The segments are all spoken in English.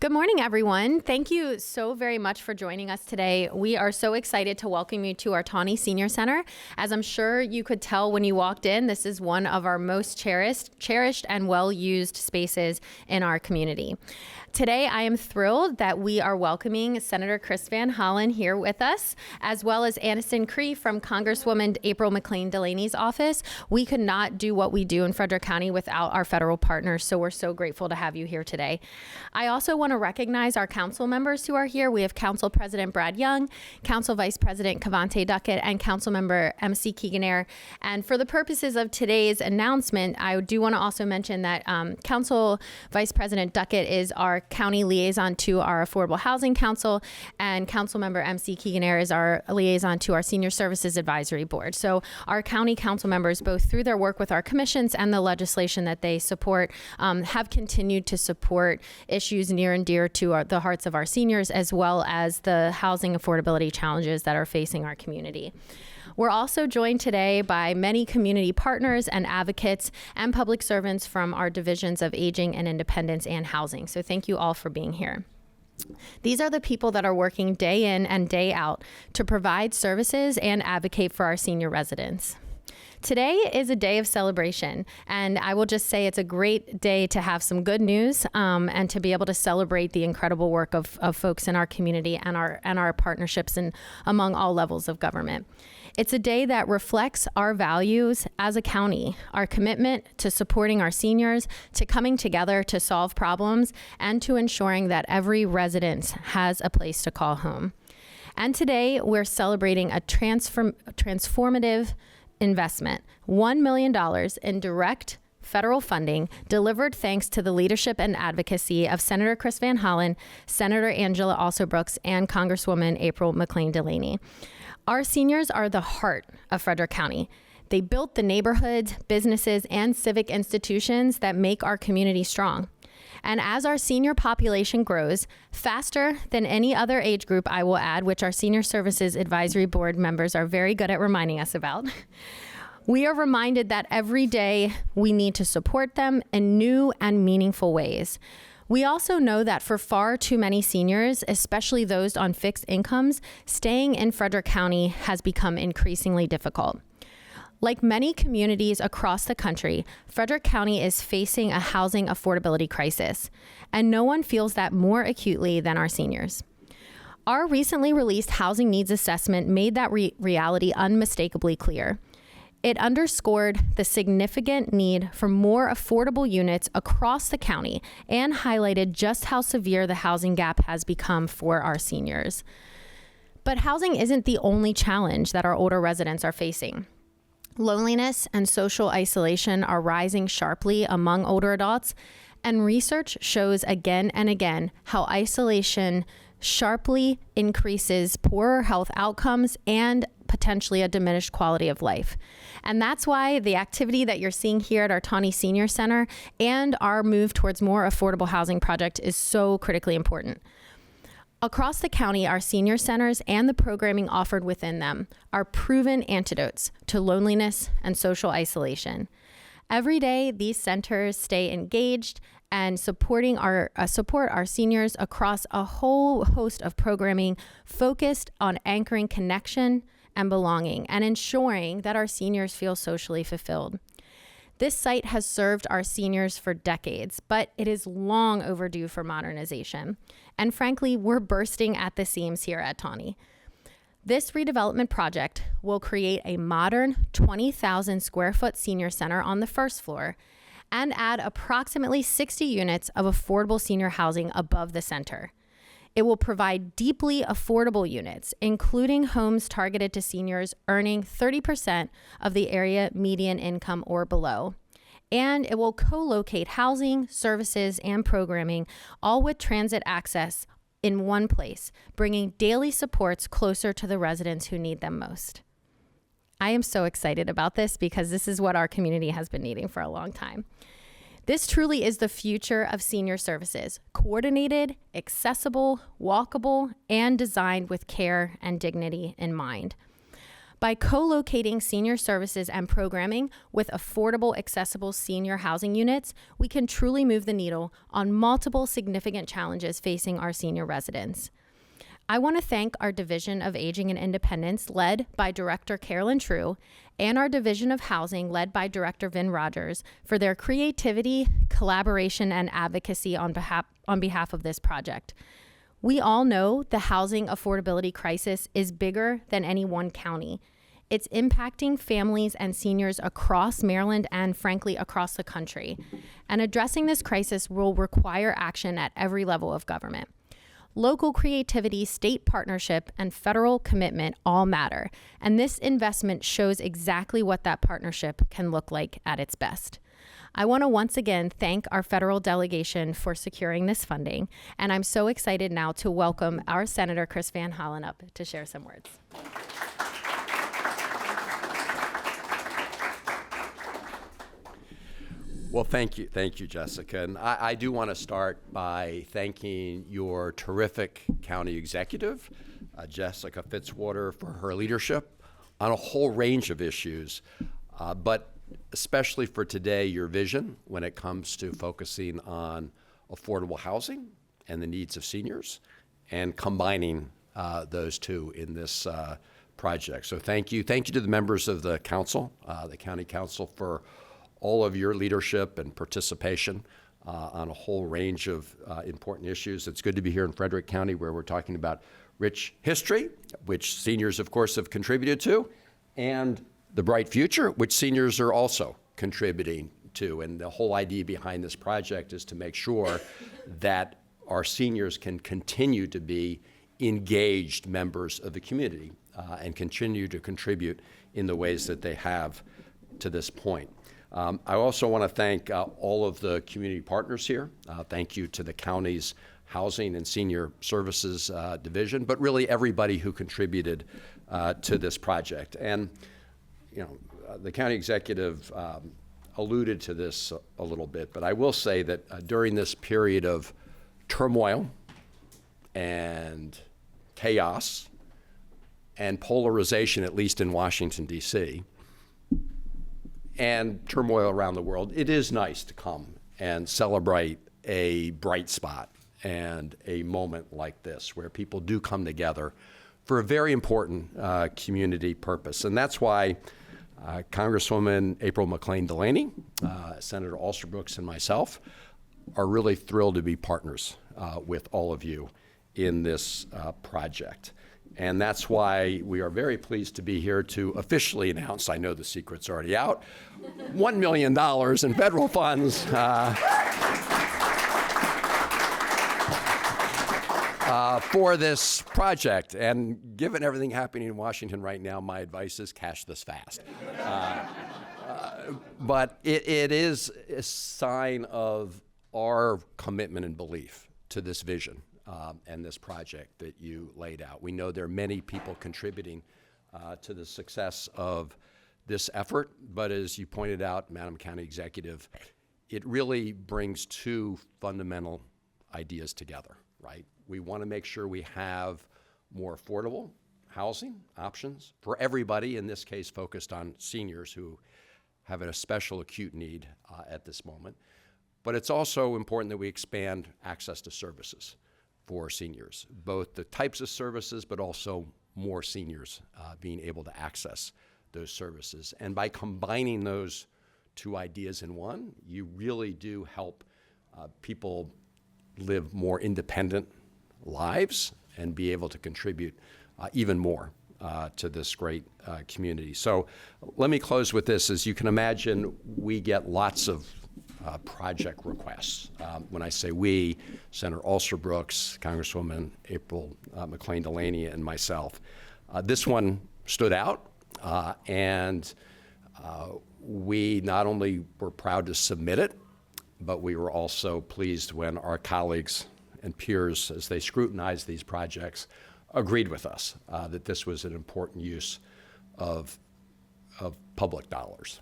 Good morning, everyone. Thank you so very much for joining us today. We are so excited to welcome you to our Taney Senior Center. As I'm sure you could tell when you walked in, this is one of our most cherished and well-used spaces in our community. Today, I am thrilled that we are welcoming Senator Chris Van Hollen here with us, as well as Aniston Cree from Congresswoman April McClain Delaney's office. We could not do what we do in Frederick County without our federal partners, so we're so grateful to have you here today. I also want to recognize our council members who are here. We have Council President Brad Young, Council Vice President Cavante Duckett, and Council Member MC Keegan-Air. And for the purposes of today's announcement, I do want to also mention that Council Vice President Duckett is our county liaison to our Affordable Housing Council, and Council Member MC Keegan-Air is our liaison to our Senior Services Advisory Board. So our county council members, both through their work with our commissions and the legislation that they support, have continued to support issues near and dear to the hearts of our seniors, as well as the housing affordability challenges that are facing our community. We're also joined today by many community partners and advocates and public servants from our divisions of aging and independence and housing. So thank you all for being here. These are the people that are working day in and day out to provide services and advocate for our senior residents. Today is a day of celebration, and I will just say it's a great day to have some good news and to be able to celebrate the incredible work of folks in our community and our partnerships and among all levels of government. It's a day that reflects our values as a county, our commitment to supporting our seniors, to coming together to solve problems, and to ensuring that every resident has a place to call home. And today we're celebrating a transformative investment, $1 million in direct federal funding delivered thanks to the leadership and advocacy of Senator Chris Van Hollen, Senator Angela Alsobrooks, and Congresswoman April McClain Delaney. Our seniors are the heart of Frederick County. They built the neighborhoods, businesses, and civic institutions that make our community strong. And as our senior population grows, faster than any other age group, I will add, which our Senior Services Advisory Board members are very good at reminding us about, we are reminded that every day we need to support them in new and meaningful ways. We also know that for far too many seniors, especially those on fixed incomes, staying in Frederick County has become increasingly difficult. Like many communities across the country, Frederick County is facing a housing affordability crisis, and no one feels that more acutely than our seniors. Our recently released housing needs assessment made that reality unmistakably clear. It underscored the significant need for more affordable units across the county and highlighted just how severe the housing gap has become for our seniors. But housing isn't the only challenge that our older residents are facing. Loneliness and social isolation are rising sharply among older adults, and research shows again and again how isolation sharply increases poorer health outcomes and potentially a diminished quality of life. And that's why the activity that you're seeing here at our Taney Senior Center and our move towards more affordable housing project is so critically important. Across the county, our senior centers and the programming offered within them are proven antidotes to loneliness and social isolation. Every day, these centers stay engaged and support our seniors across a whole host of programming focused on anchoring connection and belonging and ensuring that our seniors feel socially fulfilled. This site has served our seniors for decades, but it is long overdue for modernization. And frankly, we're bursting at the seams here at Taney. This redevelopment project will create a modern 20,000 square foot senior center on the first floor and add approximately 60 units of affordable senior housing above the center. It will provide deeply affordable units, including homes targeted to seniors earning 30% of the area median income or below. And it will co-locate housing, services, and programming, all with transit access in one place, bringing daily supports closer to the residents who need them most. I am so excited about this because this is what our community has been needing for a long time. This truly is the future of senior services, coordinated, accessible, walkable, and designed with care and dignity in mind. By co-locating senior services and programming with affordable, accessible senior housing units, we can truly move the needle on multiple significant challenges facing our senior residents. I want to thank our Division of Aging and Independence, led by Director Carolyn True, and our Division of Housing, led by Director Vin Rogers, for their creativity, collaboration, and advocacy on behalf of this project. We all know the housing affordability crisis is bigger than any one county. It's impacting families and seniors across Maryland and, frankly, across the country. And addressing this crisis will require action at every level of government. Local creativity, state partnership, and federal commitment all matter. And this investment shows exactly what that partnership can look like at its best. I want to once again thank our federal delegation for securing this funding, and I'm so excited now to welcome our Senator Chris Van Hollen up to share some words. Well, thank you, Jessica. And I do want to start by thanking your terrific county executive, Jessica Fitzwater, for her leadership on a whole range of issues, but especially for today, your vision when it comes to focusing on affordable housing and the needs of seniors and combining those two in this project. So thank you. Thank you to the members of the council, the county council, for all of your leadership and participation on a whole range of important issues. It's good to be here in Frederick County, where we're talking about rich history, which seniors, of course, have contributed to, and the bright future, which seniors are also contributing to. And the whole idea behind this project is to make sure that our seniors can continue to be engaged members of the community and continue to contribute in the ways that they have to this point. I also want to thank all of the community partners here. Thank you to the county's Housing and Senior Services Division, but really everybody who contributed to this project. And you know, the county executive alluded to this a little bit, but I will say that during this period of turmoil and chaos and polarization, at least in Washington, D.C., and turmoil around the world, it is nice to come and celebrate a bright spot and a moment like this where people do come together for a very important community purpose. And that's why Congresswoman April McClain-Delaney, Senator Alsterbrooks, and myself are really thrilled to be partners with all of you in this project. And that's why we are very pleased to be here to officially announce, I know the secret's already out, $1 million in federal funds for this project. And given everything happening in Washington right now, my advice is cash this fast. But it is a sign of our commitment and belief to this vision and this project that you laid out. We know there are many people contributing to the success of this effort, but as you pointed out, Madam County Executive, it really brings two fundamental ideas together, right? We want to make sure we have more affordable housing options for everybody, in this case focused on seniors who have a special acute need at this moment. But it's also important that we expand access to services for seniors, both the types of services, but also more seniors being able to access those services. And by combining those two ideas in one, you really do help people live more independent lives and be able to contribute even more to this great community. So let me close with this. As you can imagine, we get lots of project requests. When I say we, Senator Alsterbrooks, Congresswoman April McClain-Delaney, and myself. This one stood out, and we not only were proud to submit it, but we were also pleased when our colleagues and peers, as they scrutinized these projects, agreed with us that this was an important use of public dollars.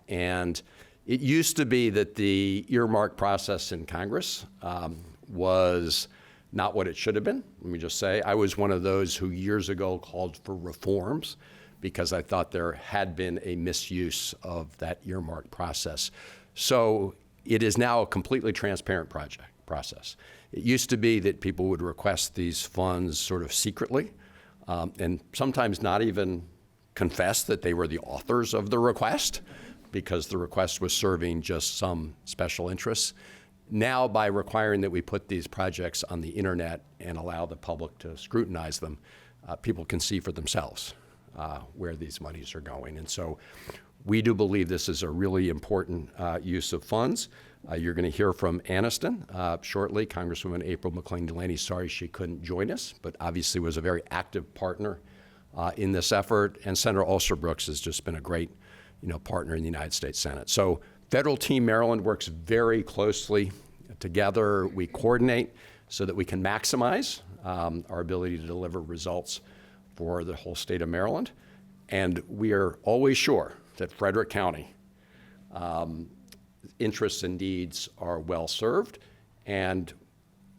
And it used to be that the earmark process in Congress was not what it should have been. Let me just say, I was one of those who years ago called for reforms because I thought there had been a misuse of that earmark process. So it is now a completely transparent process. It used to be that people would request these funds sort of secretly, and sometimes not even confess that they were the authors of the request, because the request was serving just some special interests. Now, by requiring that we put these projects on the internet and allow the public to scrutinize them, people can see for themselves where these monies are going. And so we do believe this is a really important use of funds. You're going to hear from Anniston shortly. Congresswoman April McLean Delaney, sorry she couldn't join us, but obviously was a very active partner in this effort. And Senator Alsterbrooks has just been a great partner in the United States Senate. So Federal Team Maryland works very closely together. We coordinate so that we can maximize our ability to deliver results for the whole state of Maryland. And we are always sure that Frederick County interests and needs are well served. And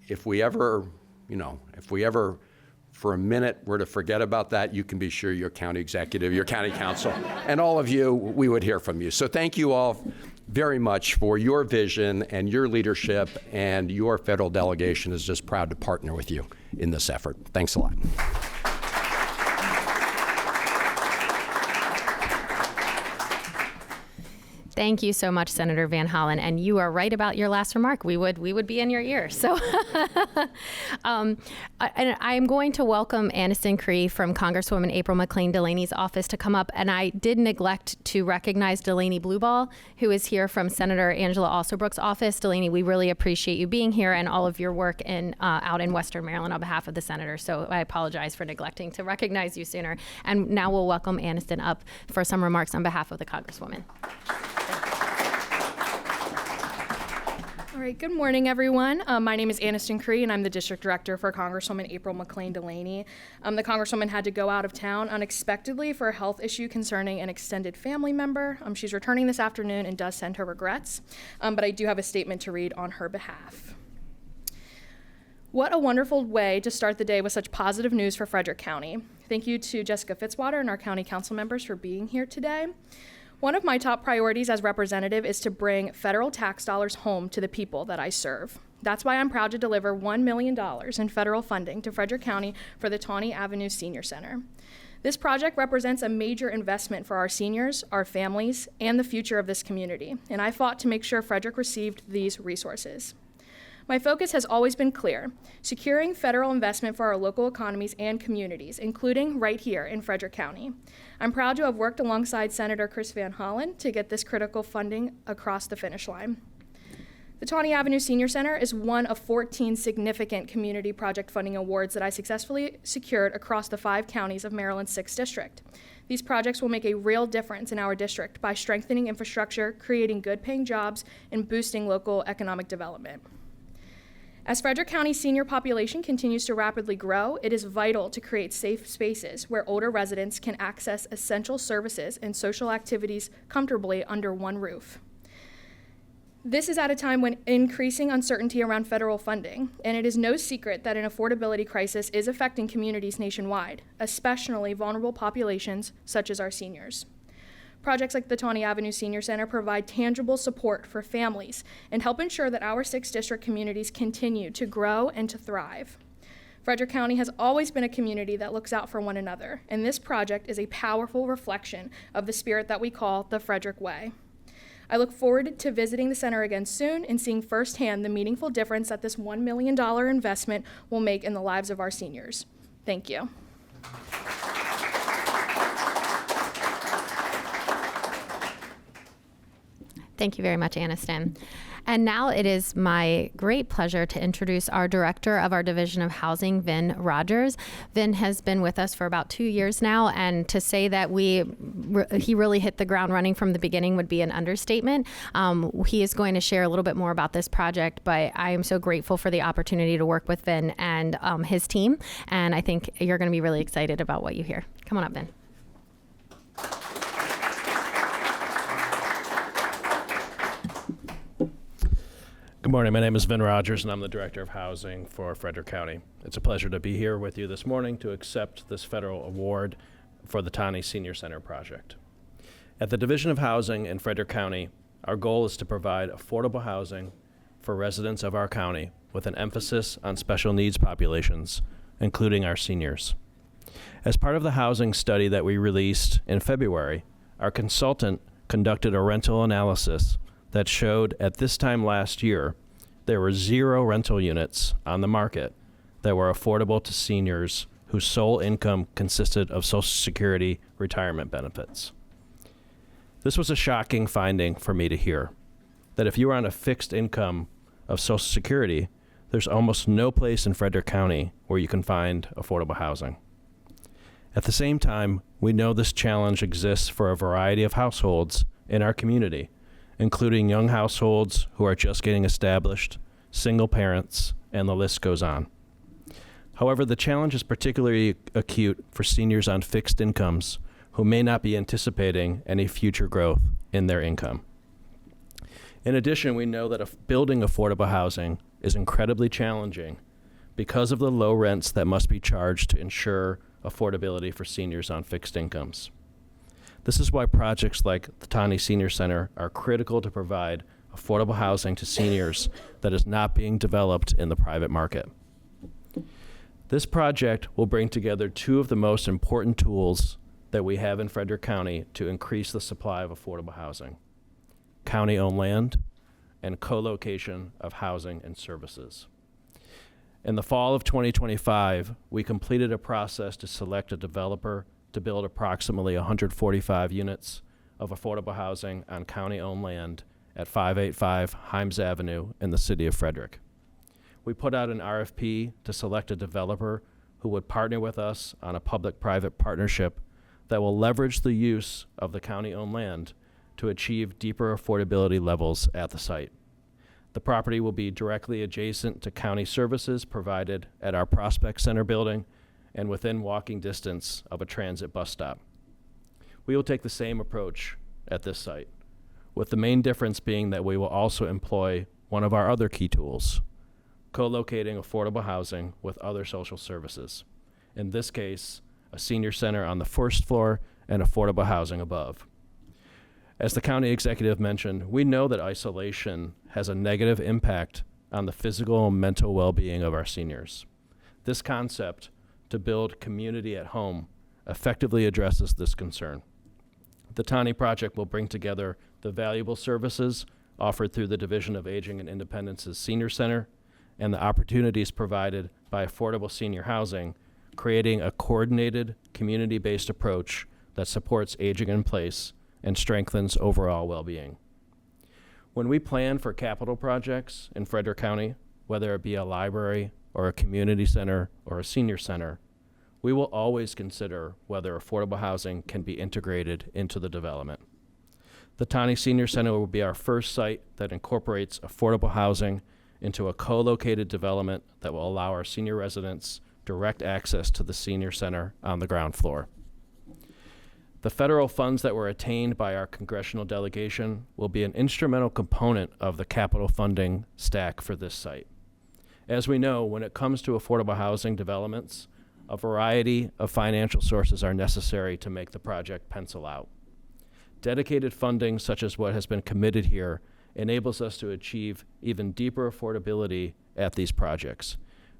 if we ever for a minute were to forget about that, you can be sure your county executive, your county council, and all of you, we would hear from you. So thank you all very much for your vision and your leadership, and your federal delegation is just proud to partner with you in this effort. Thanks a lot. Thank you so much, Senator Van Hollen. And you are right about your last remark. We would be in your ear. So I'm going to welcome Anniston Cree from Congresswoman April McLean Delaney's office to come up. And I did neglect to recognize Delaney Blueball, who is here from Senator Angela Alsterbrooks' office. Delaney, we really appreciate you being here and all of your work out in Western Maryland on behalf of the senator. So I apologize for neglecting to recognize you sooner. And now we'll welcome Anniston up for some remarks on behalf of the Congresswoman. All right, good morning, everyone. My name is Anniston Cree, and I'm the district director for Congresswoman April McLean Delaney. The Congresswoman had to go out of town unexpectedly for a health issue concerning an extended family member. She's returning this afternoon and does send her regrets, but I do have a statement to read on her behalf. What a wonderful way to start the day with such positive news for Frederick County. Thank you to Jessica Fitzwater and our county council members for being here today. One of my top priorities as representative is to bring federal tax dollars home to the people that I serve. That's why I'm proud to deliver $1 million in federal funding to Frederick County for the Taney Senior Center. This project represents a major investment for our seniors, our families, and the future of this community, and I fought to make sure Frederick received these resources. My focus has always been clear: securing federal investment for our local economies and communities, including right here in Frederick County. I'm proud to have worked alongside Senator Chris Van Hollen to get this critical funding across the finish line. The Taney Senior Center is one of 14 significant community project funding awards that I successfully secured across the 5 counties of Maryland's 6th district. These projects will make a real difference in our district by strengthening infrastructure, creating good-paying jobs, and boosting local economic development. As Frederick County's senior population continues to rapidly grow, it is vital to create safe spaces where older residents can access essential services and social activities comfortably under one roof. This is at a time when increasing uncertainty around federal funding, and it is no secret that an affordability crisis is affecting communities nationwide, especially vulnerable populations such as our seniors. Projects like the Taney Senior Center provide tangible support for families and help ensure that our 6th district communities continue to grow and to thrive. Frederick County has always been a community that looks out for one another, and this project is a powerful reflection of the spirit that we call the Frederick Way. I look forward to visiting the center again soon and seeing firsthand the meaningful difference that this $1 million investment will make in the lives of our seniors. Thank you. Thank you very much, Anniston. And now it is my great pleasure to introduce our director of our Division of Housing, Vin Rogers. Vin has been with us for about 2 years now, and to say that he really hit the ground running from the beginning would be an understatement. He is going to share a little bit more about this project, but I am so grateful for the opportunity to work with Vin and his team, and I think you're going to be really excited about what you hear. Come on up, Vin. Good morning. My name is Vin Rogers, and I'm the Director of Housing for Frederick County. It's a pleasure to be here with you this morning to accept this federal award for the Taney Senior Center project. At the Division of Housing in Frederick County, our goal is to provide affordable housing for residents of our county with an emphasis on special needs populations, including our seniors. As part of the housing study that we released in February, our consultant conducted a rental analysis that showed at this time last year there were 0 rental units on the market that were affordable to seniors whose sole income consisted of Social Security retirement benefits. This was a shocking finding for me to hear, that if you are on a fixed income of Social Security, there's almost no place in Frederick County where you can find affordable housing. At the same time, we know this challenge exists for a variety of households in our community, including young households who are just getting established, single parents, and the list goes on. However, the challenge is particularly acute for seniors on fixed incomes who may not be anticipating any future growth in their income. In addition, we know that building affordable housing is incredibly challenging because of the low rents that must be charged to ensure affordability for seniors on fixed incomes. This is why projects like the Taney Senior Center are critical to provide affordable housing to seniors that is not being developed in the private market. This project will bring together 2 of the most important tools that we have in Frederick County to increase the supply of affordable housing: county-owned land and co-location of housing and services. In the fall of 2025, we completed a process to select a developer to build approximately 145 units of affordable housing on county-owned land at 585 Himes Avenue in the city of Frederick. We put out an RFP to select a developer who would partner with us on a public-private partnership that will leverage the use of the county-owned land to achieve deeper affordability levels at the site. The property will be directly adjacent to county services provided at our Prospect Center building and within walking distance of a transit bus stop. We will take the same approach at this site, with the main difference being that we will also employ one of our other key tools: co-locating affordable housing with other social services. In this case, a senior center on the first floor and affordable housing above. As the county executive mentioned, we know that isolation has a negative impact on the physical and mental well-being of our seniors. This concept to build community at home effectively addresses this concern. The Taney project will bring together the valuable services offered through the Division of Aging and Independence's Senior Center and the opportunities provided by affordable senior housing, creating a coordinated, community-based approach that supports aging in place and strengthens overall well-being. When we plan for capital projects in Frederick County, whether it be a library or a community center or a senior center, we will always consider whether affordable housing can be integrated into the development. The Taney Senior Center will be our first site that incorporates affordable housing into a co-located development that will allow our senior residents direct access to the senior center on the ground floor. The federal funds that were attained by our congressional delegation will be an instrumental component of the capital funding stack for this site. As we know, when it comes to affordable housing developments, a variety of financial sources are necessary to make the project pencil out. Dedicated funding, such as what has been committed here, enables us to achieve even deeper affordability at these projects,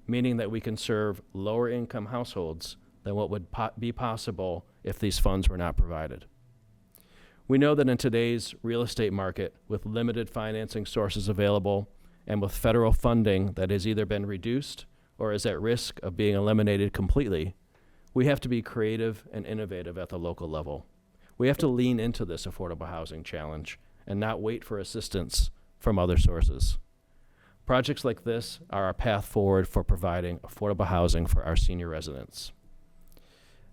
meaning that we can serve lower income households than what would be possible if these funds were not provided. We know that in today's real estate market, with limited financing sources available and with federal funding that has either been reduced or is at risk of being eliminated completely, we have to be creative and innovative at the local level. We have to lean into this affordable housing challenge and not wait for assistance from other sources. Projects like this are our path forward for providing affordable housing for our senior residents.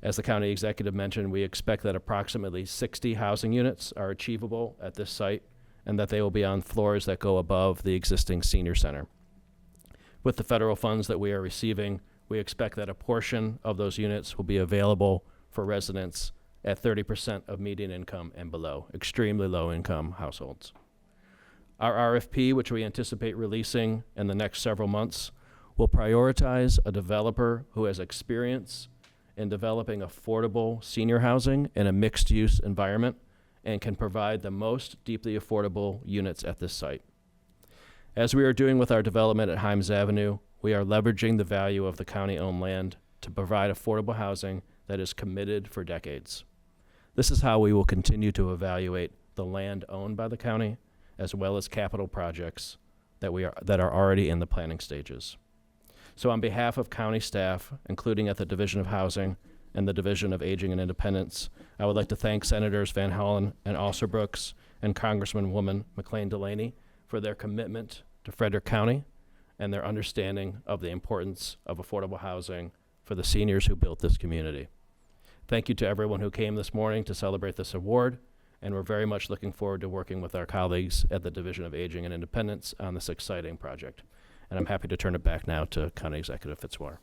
As the county executive mentioned, we expect that approximately 60 housing units are achievable at this site and that they will be on floors that go above the existing senior center. With the federal funds that we are receiving, we expect that a portion of those units will be available for residents at 30% of median income and below, extremely low income households. Our RFP, which we anticipate releasing in the next several months, will prioritize a developer who has experience in developing affordable senior housing in a mixed-use environment and can provide the most deeply affordable units at this site. As we are doing with our development at Himes Avenue, we are leveraging the value of the county-owned land to provide affordable housing that is committed for decades. This is how we will continue to evaluate the land owned by the county, as well as capital projects that are already in the planning stages. So on behalf of county staff, including at the Division of Housing and the Division of Aging and Independence, I would like to thank Senators Van Hollen and Alsobrooks and Congresswoman McLean-Delaney for their commitment to Frederick County and their understanding of the importance of affordable housing for the seniors who built this community. Thank you to everyone who came this morning to celebrate this award, and we're very much looking forward to working with our colleagues at the Division of Aging and Independence on this exciting project. And I'm happy to turn it back now to County Executive Fitzwater.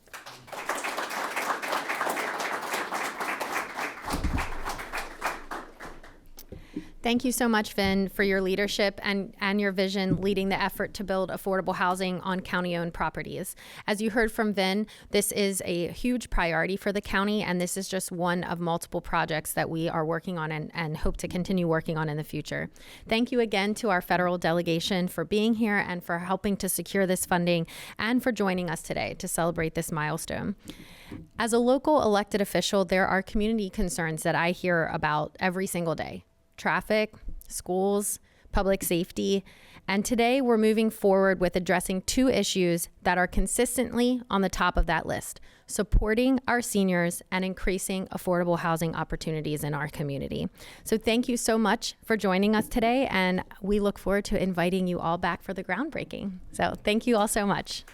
Thank you so much, Vin, for your leadership and your vision leading the effort to build affordable housing on county-owned properties. As you heard from Vin, this is a huge priority for the county, and this is just one of multiple projects that we are working on and hope to continue working on in the future. Thank you again to our federal delegation for being here and for helping to secure this funding and for joining us today to celebrate this milestone. As a local elected official, there are community concerns that I hear about every single day. Traffic, schools, public safety, and today we're moving forward with addressing two issues that are consistently on the top of that list: supporting our seniors and increasing affordable housing opportunities in our community. So thank you so much for joining us today, and we look forward to inviting you all back for the groundbreaking. So thank you all so much.